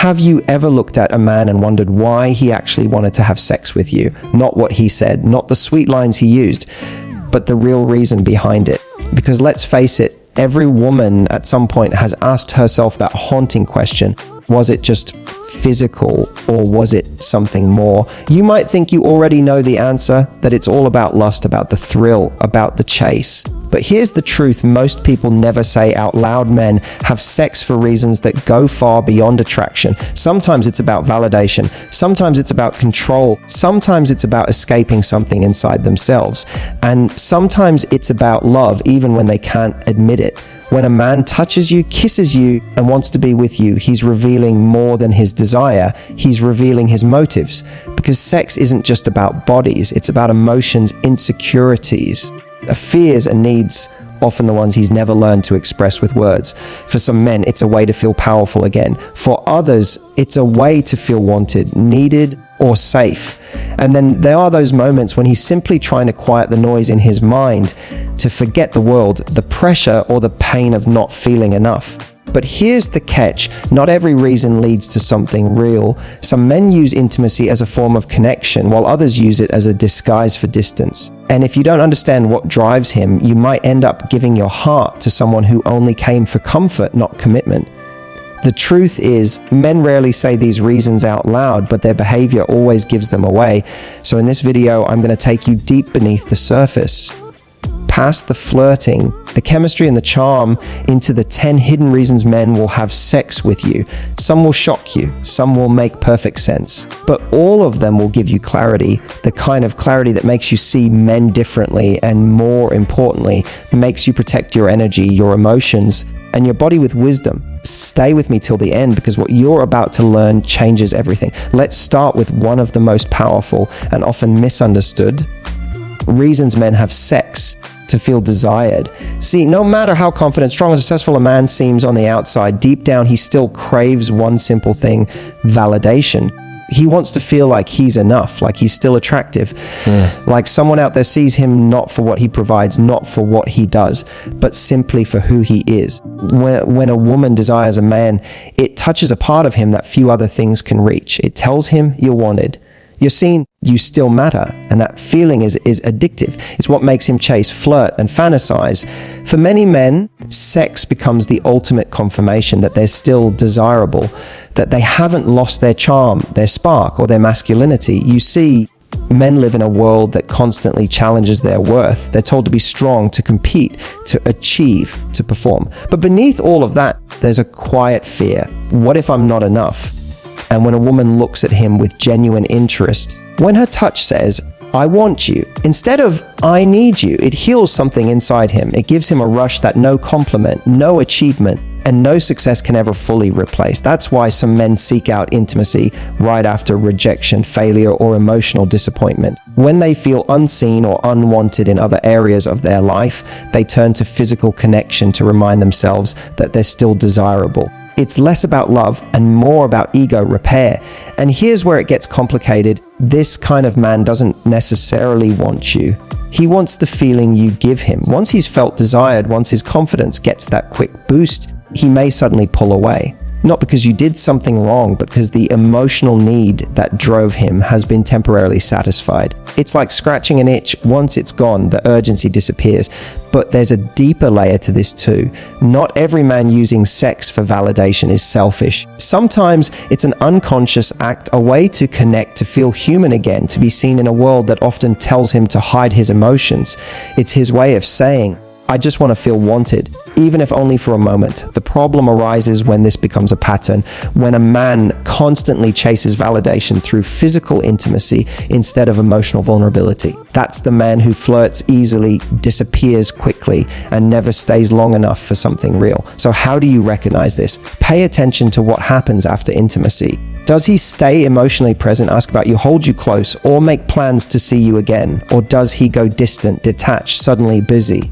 Have you ever looked at a man and wondered why he actually wanted to have sex with you? Not what he said, not the sweet lines he used, but the real reason behind it. Because let's face it, every woman at some point has asked herself that haunting question: was it just physical, or was it something more? You might think you already know the answer, that it's all about lust, about the thrill, about the chase. But here's the truth most people never say out loud. Men have sex for reasons that go far beyond attraction. Sometimes it's about validation. Sometimes it's about control. Sometimes it's about escaping something inside themselves. And sometimes it's about love, even when they can't admit it. When a man touches you, kisses you, and wants to be with you, he's revealing more than his desire. He's revealing his motives. Because sex isn't just about bodies, it's about emotions, insecurities, fears and needs, often the ones he's never learned to express with words. For some men, it's a way to feel powerful again. For others, it's a way to feel wanted, needed, or safe. And then there are those moments when he's simply trying to quiet the noise in his mind, to forget the world, the pressure, or the pain of not feeling enough. But here's the catch: not every reason leads to something real. Some men use intimacy as a form of connection, while others use it as a disguise for distance. And if you don't understand what drives him, you might end up giving your heart to someone who only came for comfort, not commitment. The truth is, men rarely say these reasons out loud, but their behavior always gives them away. So in this video, I'm going to take you deep beneath the surface, past the flirting, the chemistry and the charm, into the 10 hidden reasons men will have sex with you. Some will shock you, some will make perfect sense, but all of them will give you clarity, the kind of clarity that makes you see men differently, and more importantly, makes you protect your energy, your emotions, and your body with wisdom. Stay with me till the end, because what you're about to learn changes everything. Let's start with one of the most powerful and often misunderstood reasons men have sex: to feel desired. See, no matter how confident, strong, and successful a man seems on the outside, deep down he still craves one simple thing: validation. He wants to feel like he's enough, like he's still attractive, like someone out there sees him not for what he provides, not for what he does, but simply for who he is. When a woman desires a man, it touches a part of him that few other things can reach. It tells him you're wanted, you're seen, you still matter, and that feeling is addictive. It's what makes him chase, flirt, and fantasize. For many men, sex becomes the ultimate confirmation that they're still desirable, that they haven't lost their charm, their spark, or their masculinity. You see, men live in a world that constantly challenges their worth. They're told to be strong, to compete, to achieve, to perform. But beneath all of that, there's a quiet fear. What if I'm not enough? And when a woman looks at him with genuine interest, when her touch says, "I want you," instead of "I need you," it heals something inside him. It gives him a rush that no compliment, no achievement, and no success can ever fully replace. That's why some men seek out intimacy right after rejection, failure, or emotional disappointment. When they feel unseen or unwanted in other areas of their life, they turn to physical connection to remind themselves that they're still desirable. It's less about love and more about ego repair. And here's where it gets complicated. This kind of man doesn't necessarily want you. He wants the feeling you give him. Once he's felt desired, once his confidence gets that quick boost, he may suddenly pull away. Not because you did something wrong, but because the emotional need that drove him has been temporarily satisfied. It's like scratching an itch. Once it's gone, the urgency disappears. But there's a deeper layer to this too. Not every man using sex for validation is selfish. Sometimes it's an unconscious act, a way to connect, to feel human again, to be seen in a world that often tells him to hide his emotions. It's his way of saying, "I just want to feel wanted," even if only for a moment. The problem arises when this becomes a pattern, when a man constantly chases validation through physical intimacy instead of emotional vulnerability. That's the man who flirts easily, disappears quickly, and never stays long enough for something real. So how do you recognize this? Pay attention to what happens after intimacy. Does he stay emotionally present, ask about you, hold you close, or make plans to see you again? Or does he go distant, detached, suddenly busy?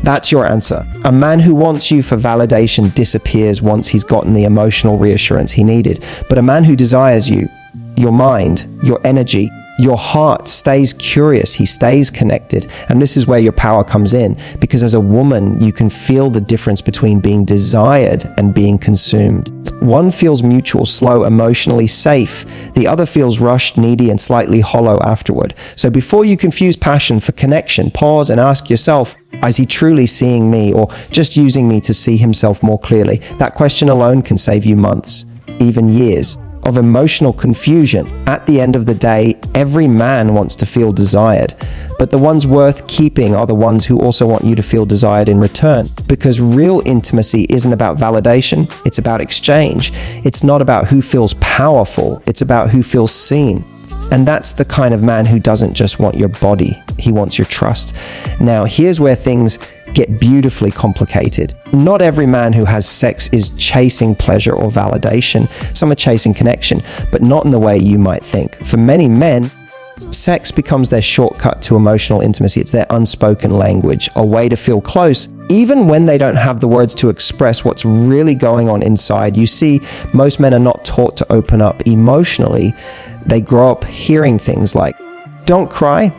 That's your answer. A man who wants you for validation disappears once he's gotten the emotional reassurance he needed. But a man who desires you, your mind, your energy, Your heart stays curious, he stays connected. And this is where your power comes in, because as a woman, you can feel the difference between being desired and being consumed. One feels mutual, slow, emotionally safe. The other feels rushed, needy, and slightly hollow afterward. So before you confuse passion for connection, pause and ask yourself, is he truly seeing me, or just using me to see himself more clearly? That question alone can save you months, even years, of emotional confusion. At the end of the day, every man wants to feel desired, but the ones worth keeping are the ones who also want you to feel desired in return. Because real intimacy isn't about validation, it's about exchange. It's not about who feels powerful, it's about who feels seen. And that's the kind of man who doesn't just want your body, he wants your trust. Now, here's where things get beautifully complicated. Not every man who has sex is chasing pleasure or validation. Some are chasing connection, but not in the way you might think. For many men, sex becomes their shortcut to emotional intimacy. It's their unspoken language, a way to feel close, even when they don't have the words to express what's really going on inside. You see, most men are not taught to open up emotionally. They grow up hearing things like, "Don't cry,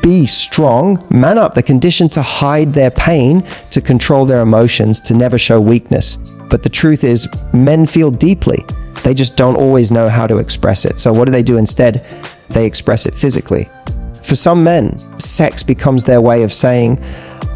be strong, man up." They're conditioned to hide their pain, to control their emotions, to never show weakness. But the truth is, men feel deeply. They just don't always know how to express it. So what do they do instead? They express it physically. For some men, sex becomes their way of saying,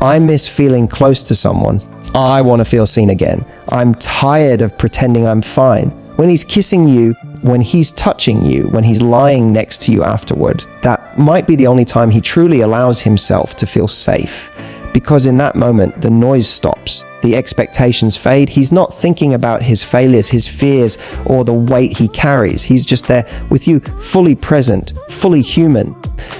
"I miss feeling close to someone. I want to feel seen again. I'm tired of pretending I'm fine." When he's kissing you, when he's touching you, when he's lying next to you afterward, that might be the only time he truly allows himself to feel safe. Because in that moment, the noise stops, the expectations fade. He's not thinking about his failures, his fears, or the weight he carries. He's just there with you, fully present, fully human.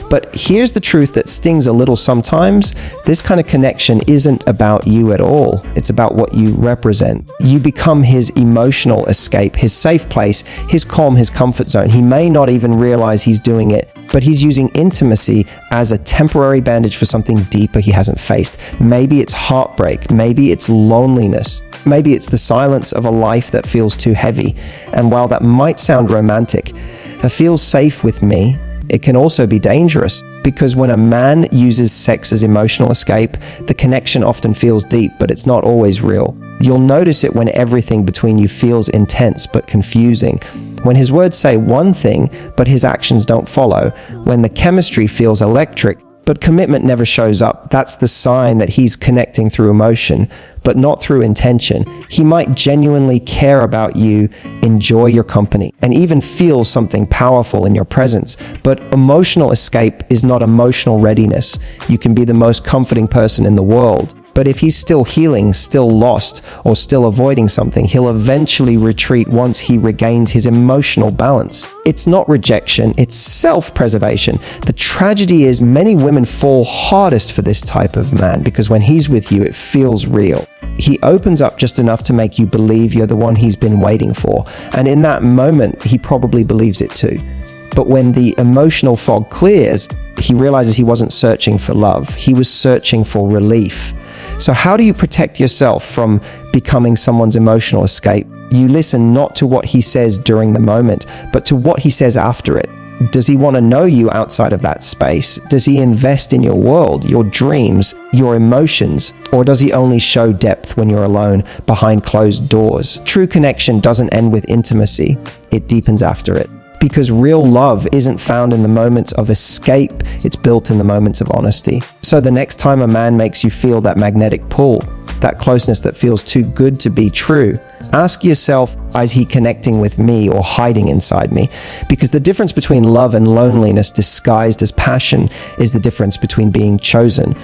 But here's the truth that stings a little sometimes. This kind of connection isn't about you at all. It's about what you represent. You become his emotional escape, his safe place, his calm, his comfort zone. He may not even realize he's doing it, but he's using intimacy as a temporary bandage for something deeper he hasn't faced. Maybe it's heartbreak, maybe it's loneliness, maybe it's the silence of a life that feels too heavy. And while that might sound romantic, it feels safe with me, it can also be dangerous, because when a man uses sex as emotional escape, the connection often feels deep, but it's not always real. You'll notice it when everything between you feels intense but confusing. When his words say one thing, but his actions don't follow. When the chemistry feels electric, but commitment never shows up. That's the sign that he's connecting through emotion, but not through intention. He might genuinely care about you, enjoy your company, and even feel something powerful in your presence. But emotional escape is not emotional readiness. You can be the most comforting person in the world, but if he's still healing, still lost, or still avoiding something, he'll eventually retreat once he regains his emotional balance. It's not rejection, it's self-preservation. The tragedy is many women fall hardest for this type of man, because when he's with you, it feels real. He opens up just enough to make you believe you're the one he's been waiting for. And in that moment, he probably believes it too. But when the emotional fog clears, he realizes he wasn't searching for love. He was searching for relief. So how do you protect yourself from becoming someone's emotional escape? You listen not to what he says during the moment, but to what he says after it. Does he want to know you outside of that space? Does he invest in your world, your dreams, your emotions? Or does he only show depth when you're alone behind closed doors? True connection doesn't end with intimacy, it deepens after it. Because real love isn't found in the moments of escape, it's built in the moments of honesty. So the next time a man makes you feel that magnetic pull, that closeness that feels too good to be true, ask yourself, is he connecting with me or hiding inside me? Because the difference between love and loneliness disguised as passion is the difference between being chosen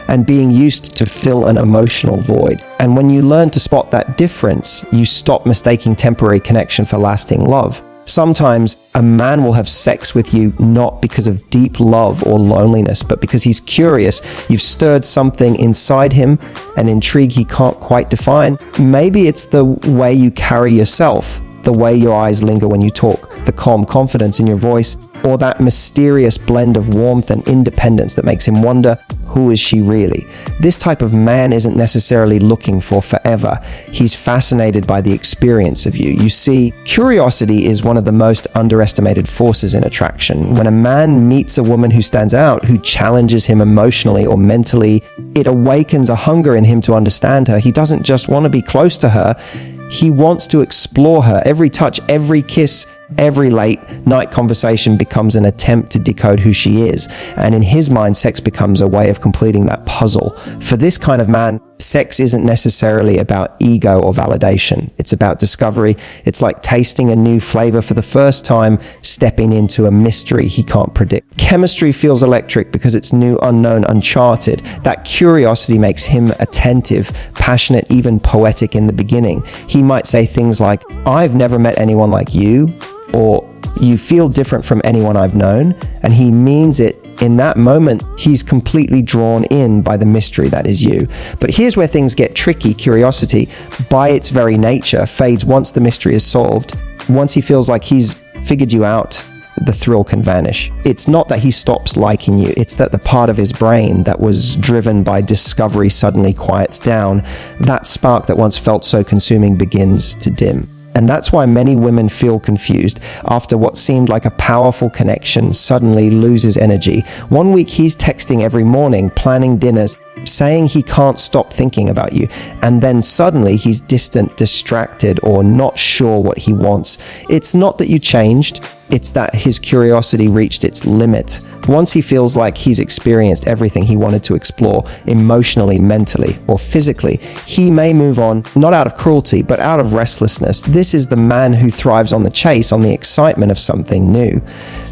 and being used to fill an emotional void. And when you learn to spot that difference, you stop mistaking temporary connection for lasting love. Sometimes a man will have sex with you not because of deep love or loneliness, but because he's curious. You've stirred something inside him, an intrigue he can't quite define. Maybe it's the way you carry yourself, the way your eyes linger when you talk, the calm confidence in your voice. or that mysterious blend of warmth and independence that makes him wonder, who is she really? This type of man isn't necessarily looking for forever. He's fascinated by the experience of you. You see, curiosity is one of the most underestimated forces in attraction. When a man meets a woman who stands out, who challenges him emotionally or mentally, it awakens a hunger in him to understand her. He doesn't just want to be close to her. He wants to explore her. Every touch, every kiss, every late night conversation becomes an attempt to decode who she is. And in his mind, sex becomes a way of completing that puzzle. For this kind of man, sex isn't necessarily about ego or validation. It's about discovery. It's like tasting a new flavor for the first time, stepping into a mystery he can't predict. Chemistry feels electric because it's new, unknown, uncharted. That curiosity makes him attentive, passionate, even poetic in the beginning. He might say things like, "I've never met anyone like you," or "You feel different from anyone I've known," and he means it. In that moment, he's completely drawn in by the mystery that is you. But here's where things get tricky. Curiosity, by its very nature, fades once the mystery is solved. Once he feels like he's figured you out, the thrill can vanish. It's not that he stops liking you, it's that the part of his brain that was driven by discovery suddenly quiets down. That spark that once felt so consuming begins to dim. And that's why many women feel confused after what seemed like a powerful connection suddenly loses energy. One week he's texting every morning, planning dinners, saying he can't stop thinking about you. And then suddenly he's distant, distracted, or not sure what he wants. It's not that you changed, it's that his curiosity reached its limit. Once he feels like he's experienced everything he wanted to explore, emotionally, mentally, or physically, he may move on, not out of cruelty, but out of restlessness. This is the man who thrives on the chase, on the excitement of something new.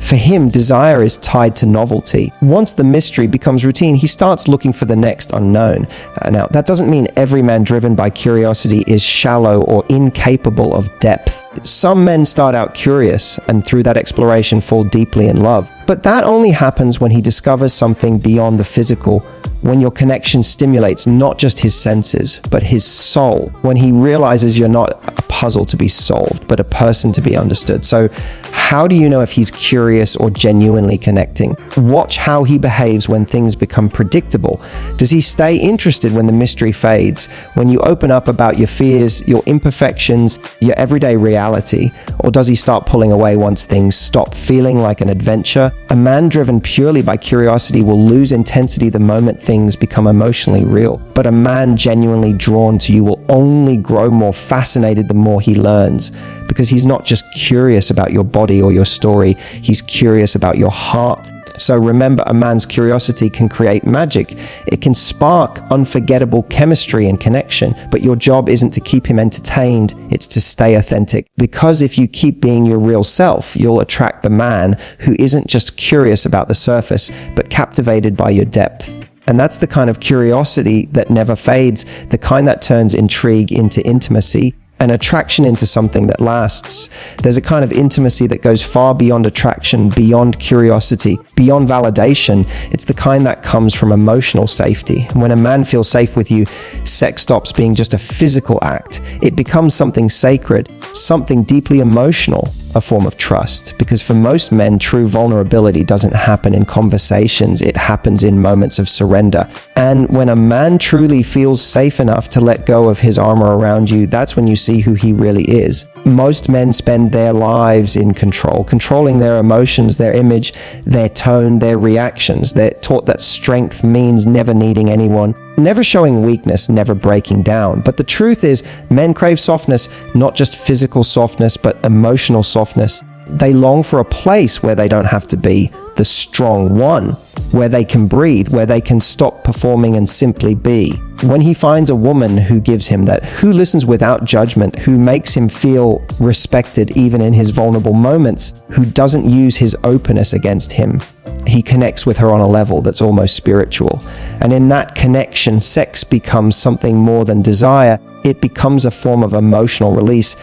For him, desire is tied to novelty. Once the mystery becomes routine, he starts looking for the next unknown. Now, that doesn't mean every man driven by curiosity is shallow or incapable of depth. Some men start out curious and through that exploration fall deeply in love. But that only happens when he discovers something beyond the physical, when your connection stimulates not just his senses, but his soul, when he realizes you're not a puzzle to be solved, but a person to be understood. So how do you know if he's curious or genuinely connecting? Watch how he behaves when things become predictable. Does he stay interested when the mystery fades? When you open up about your fears, your imperfections, your everyday reality? Or does he start pulling away once things stop feeling like an adventure? A man driven purely by curiosity will lose intensity the moment things become emotionally real. But a man genuinely drawn to you will only grow more fascinated the more he learns. Because he's not just curious about your body or your story, he's curious about your heart. So remember, a man's curiosity can create magic. It can spark unforgettable chemistry and connection, but your job isn't to keep him entertained, it's to stay authentic. Because if you keep being your real self, you'll attract the man who isn't just curious about the surface, but captivated by your depth. And that's the kind of curiosity that never fades, the kind that turns intrigue into intimacy, an attraction into something that lasts. There's a kind of intimacy that goes far beyond attraction, beyond curiosity, beyond validation. It's the kind that comes from emotional safety. When a man feels safe with you, sex stops being just a physical act. It becomes something sacred, something deeply emotional, a form of trust. Because for most men, true vulnerability doesn't happen in conversations, it happens in moments of surrender. And when a man truly feels safe enough to let go of his armor around you, that's when you see who he really is. Most men spend their lives in control, controlling their emotions, their image, their tone, their reactions. They're taught that strength means never needing anyone, never showing weakness, never breaking down. But the truth is, men crave softness, not just physical softness, but emotional softness. They long for a place where they don't have to be the strong one, where they can breathe, where they can stop performing and simply be. When he finds a woman who gives him that, who listens without judgment, who makes him feel respected even in his vulnerable moments, who doesn't use his openness against him, he connects with her on a level that's almost spiritual. And in that connection, sex becomes something more than desire. It becomes a form of emotional release,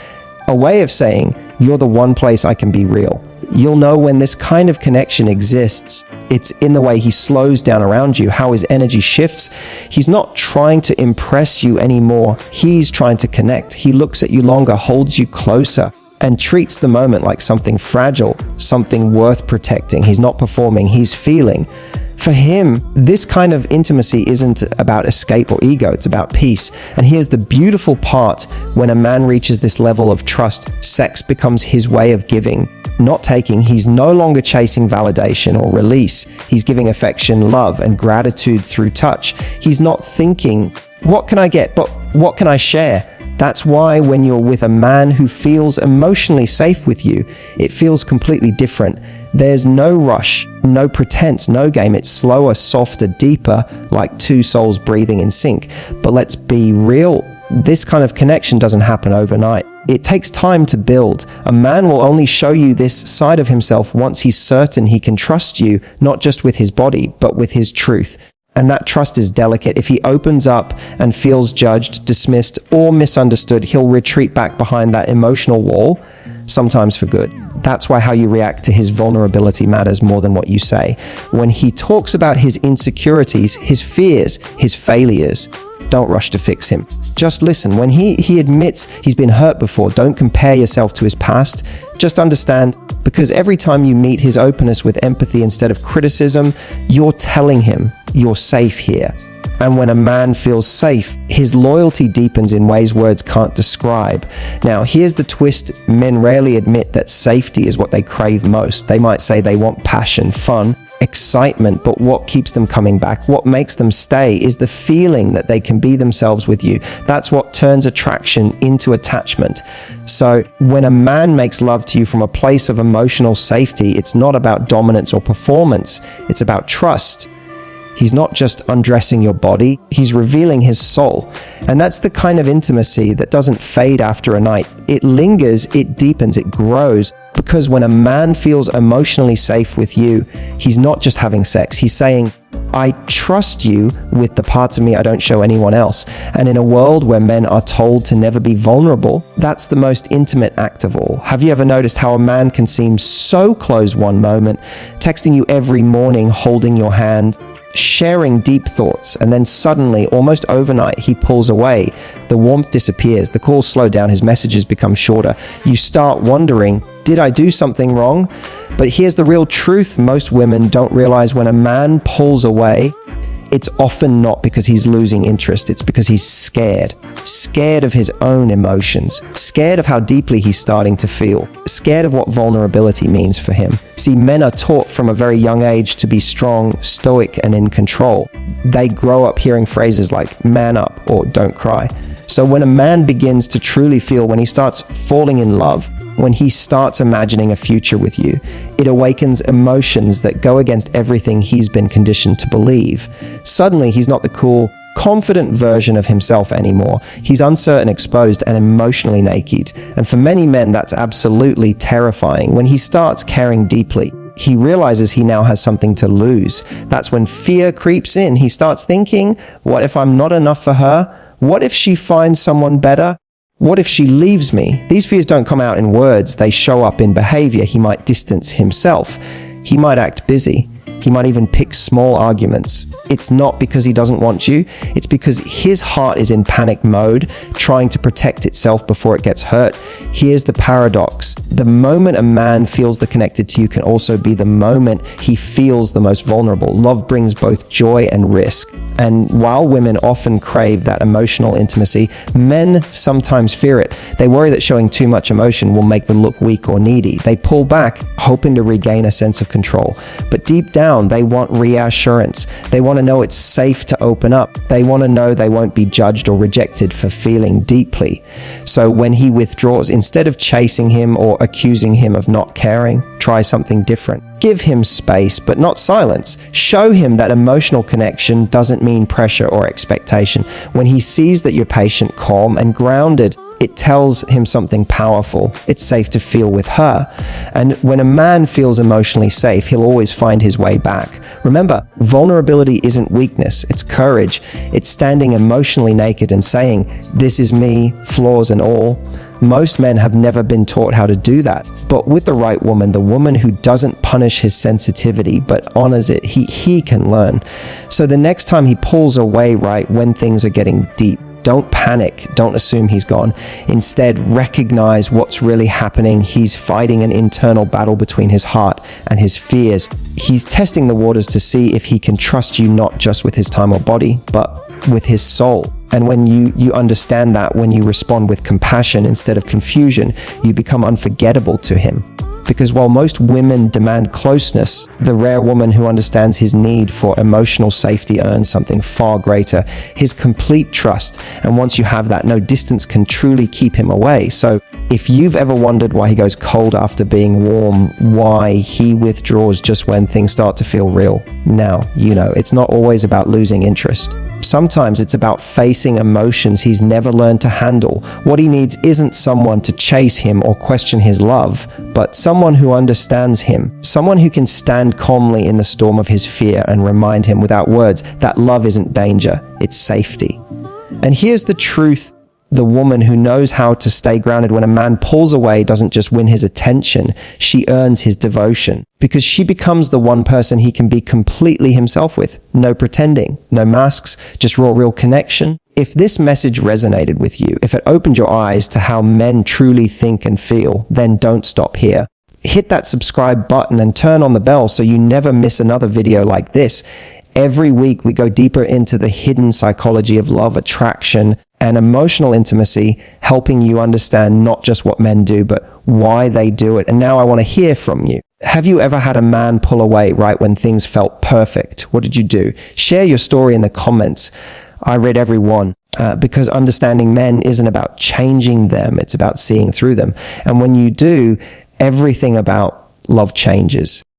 a way of saying, you're the one place I can be real. You'll know when this kind of connection exists. It's in the way he slows down around you, how his energy shifts. He's not trying to impress you anymore. He's trying to connect. He looks at you longer, holds you closer. and treats the moment like something fragile, something worth protecting. He's not performing, he's feeling. For him, this kind of intimacy isn't about escape or ego, it's about peace. And here's the beautiful part: when a man reaches this level of trust, sex becomes his way of giving, not taking. He's no longer chasing validation or release. He's giving affection, love, and gratitude through touch. He's not thinking, what can I get, but what can I share? That's why when you're with a man who feels emotionally safe with you, it feels completely different. There's no rush, no pretense, no game. It's slower, softer, deeper, like two souls breathing in sync. But let's be real, this kind of connection doesn't happen overnight. It takes time to build. A man will only show you this side of himself once he's certain he can trust you, not just with his body, but with his truth. And that trust is delicate. If he opens up and feels judged, dismissed, or misunderstood, he'll retreat back behind that emotional wall, sometimes for good. That's why how you react to his vulnerability matters more than what you say. When he talks about his insecurities, his fears, his failures, don't rush to fix him. Just listen. When he admits he's been hurt before, don't compare yourself to his past. Just understand, because every time you meet his openness with empathy instead of criticism, you're telling him you're safe here. And when a man feels safe, his loyalty deepens in ways words can't describe. Now, here's the twist. Men rarely admit that safety is what they crave most. They might say they want passion, fun, excitement, but what keeps them coming back, what makes them stay, is the feeling that they can be themselves with you. That's what turns attraction into attachment. So when a man makes love to you from a place of emotional safety, it's not about dominance or performance, it's about trust. He's not just undressing your body, he's revealing his soul. And that's the kind of intimacy that doesn't fade after a night. It lingers, it deepens, it grows. Because when a man feels emotionally safe with you, he's not just having sex, he's saying, I trust you with the parts of me I don't show anyone else. And in a world where men are told to never be vulnerable, that's the most intimate act of all. Have you ever noticed how a man can seem so close one moment, texting you every morning, holding your hand, sharing deep thoughts, and then suddenly, almost overnight, he pulls away. The warmth disappears, the calls slow down, his messages become shorter. You start wondering, did I do something wrong? But here's the real truth most women don't realize: when a man pulls away, it's often not because he's losing interest, it's because he's scared. Scared of his own emotions, scared of how deeply he's starting to feel, scared of what vulnerability means for him. See, men are taught from a very young age to be strong, stoic, and in control. They grow up hearing phrases like man up or don't cry. So when a man begins to truly feel, when he starts falling in love, when he starts imagining a future with you, it awakens emotions that go against everything he's been conditioned to believe. Suddenly, he's not the cool, confident version of himself anymore. He's uncertain, exposed, and emotionally naked. And for many men, that's absolutely terrifying. When he starts caring deeply, he realizes he now has something to lose. That's when fear creeps in. He starts thinking, what if I'm not enough for her? What if she finds someone better? What if she leaves me? These fears don't come out in words, they show up in behavior. He might distance himself. He might act busy. He might even pick small arguments. It's not because he doesn't want you, it's because his heart is in panic mode, trying to protect itself before it gets hurt. Here's the paradox. The moment a man feels the connected to you can also be the moment he feels the most vulnerable. Love brings both joy and risk. And while women often crave that emotional intimacy, men sometimes fear it. They worry that showing too much emotion will make them look weak or needy. They pull back, hoping to regain a sense of control. But deep down, they want reassurance. They want to know it's safe to open up. They want to know they won't be judged or rejected for feeling deeply. So when he withdraws, instead of chasing him or accusing him of not caring, try something different. Give him space, but not silence. Show him that emotional connection doesn't mean pressure or expectation. When he sees that you're patient, calm, and grounded, it tells him something powerful. It's safe to feel with her. And when a man feels emotionally safe, he'll always find his way back. Remember, vulnerability isn't weakness, it's courage. It's standing emotionally naked and saying, this is me, flaws and all. Most men have never been taught how to do that. But with the right woman, the woman who doesn't punish his sensitivity but honors it, he can learn. So the next time he pulls away, right, when things are getting deep, Don't panic. Don't assume he's gone. Instead, recognize what's really happening. He's fighting an internal battle between his heart and his fears. He's testing the waters to see if he can trust you not just with his time or body, but with his soul. And when you understand that, when you respond with compassion instead of confusion, you become unforgettable to him. Because while most women demand closeness, the rare woman who understands his need for emotional safety earns something far greater, his complete trust. And once you have that, no distance can truly keep him away. So if you've ever wondered why he goes cold after being warm, why he withdraws just when things start to feel real, now you know. It's not always about losing interest. Sometimes it's about facing emotions he's never learned to handle. What he needs isn't someone to chase him or question his love, but someone who understands him, someone who can stand calmly in the storm of his fear and remind him without words that love isn't danger, it's safety. And here's the truth. The woman who knows how to stay grounded when a man pulls away doesn't just win his attention, she earns his devotion, because she becomes the one person he can be completely himself with. No pretending, no masks, just raw, real connection. If this message resonated with you, if it opened your eyes to how men truly think and feel, then don't stop here. Hit that subscribe button and turn on the bell so you never miss another video like this. Every week we go deeper into the hidden psychology of love, attraction, and emotional intimacy, helping you understand not just what men do, but why they do it. And now I want to hear from you. Have you ever had a man pull away right when things felt perfect? What did you do? Share your story in the comments. I read every one. Because understanding men isn't about changing them, it's about seeing through them. And when you do, everything about love changes.